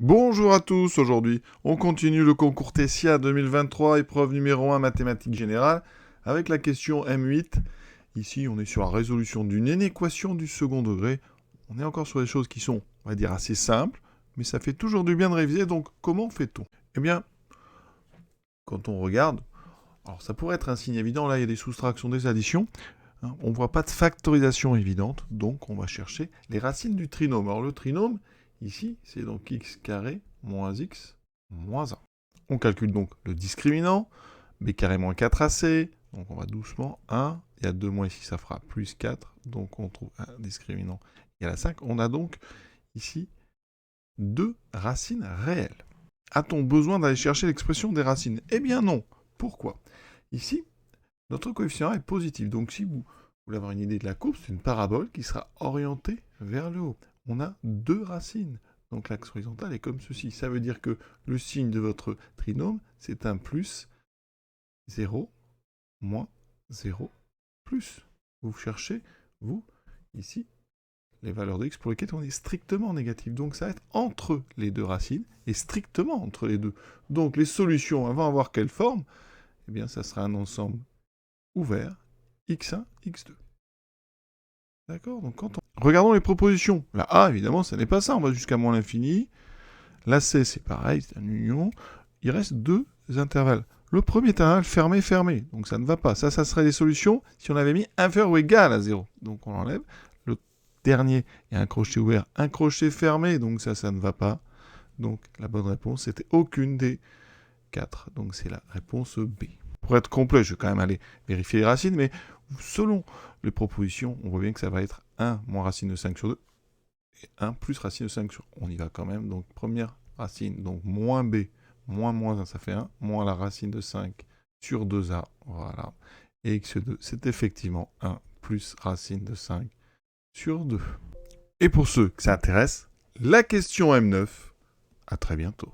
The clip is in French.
Bonjour à tous, aujourd'hui on continue le concours Tessia 2023, épreuve numéro 1 mathématiques générales, avec la question M8. Ici on est sur la résolution d'une inéquation du second degré. On est encore sur des choses qui sont, on va dire, assez simples, mais ça fait toujours du bien de réviser, donc comment fait-on? Eh bien, quand on regarde, alors ça pourrait être un signe évident, là il y a des soustractions, des additions, hein, on ne voit pas de factorisation évidente, donc on va chercher les racines du trinôme. Alors le trinôme, ici, c'est donc x carré moins x moins 1. On calcule donc le discriminant, b carré moins 4ac, donc on va doucement, 1, il y a 2 moins ici, ça fera plus 4, donc on trouve un discriminant égal à 5. On a donc ici deux racines réelles. A-t-on besoin d'aller chercher l'expression des racines? Eh bien non. Pourquoi? Ici, notre coefficient est positif, donc si vous voulez avoir une idée de la courbe, c'est une parabole qui sera orientée vers le haut. On a deux racines, donc l'axe horizontal est comme ceci. Ça veut dire que le signe de votre trinôme, c'est un plus 0, moins 0, plus. Vous cherchez, vous, ici, les valeurs de x pour lesquelles on est strictement négatif. Donc ça va être entre les deux racines, et strictement entre les deux. Donc les solutions vont avoir quelle forme? Eh bien, ça sera un ensemble ouvert, x1, x2. D'accord? Donc quand on... Regardons les propositions. La A, évidemment, ça n'est pas ça. On va jusqu'à moins l'infini. La C, c'est pareil, c'est une union. Il reste deux intervalles. Le premier intervalle fermé, fermé. Donc ça ne va pas. Ça serait des solutions si on avait mis inférieur ou égal à 0. Donc on l'enlève. Le dernier, il y a un crochet ouvert, un crochet fermé. Donc ça ne va pas. Donc la bonne réponse, c'était aucune des 4. Donc c'est la réponse B. Pour être complet, je vais quand même aller vérifier les racines, mais selon les propositions, on voit bien que ça va être 1 moins racine de 5 sur 2 et 1 plus racine de 5 sur 2. On y va quand même. Donc première racine, donc moins B, moins 1, ça fait 1, moins la racine de 5 sur 2A, voilà. Et x2, c'est effectivement 1 plus racine de 5 sur 2. Et pour ceux que ça intéresse, la question M9, à très bientôt.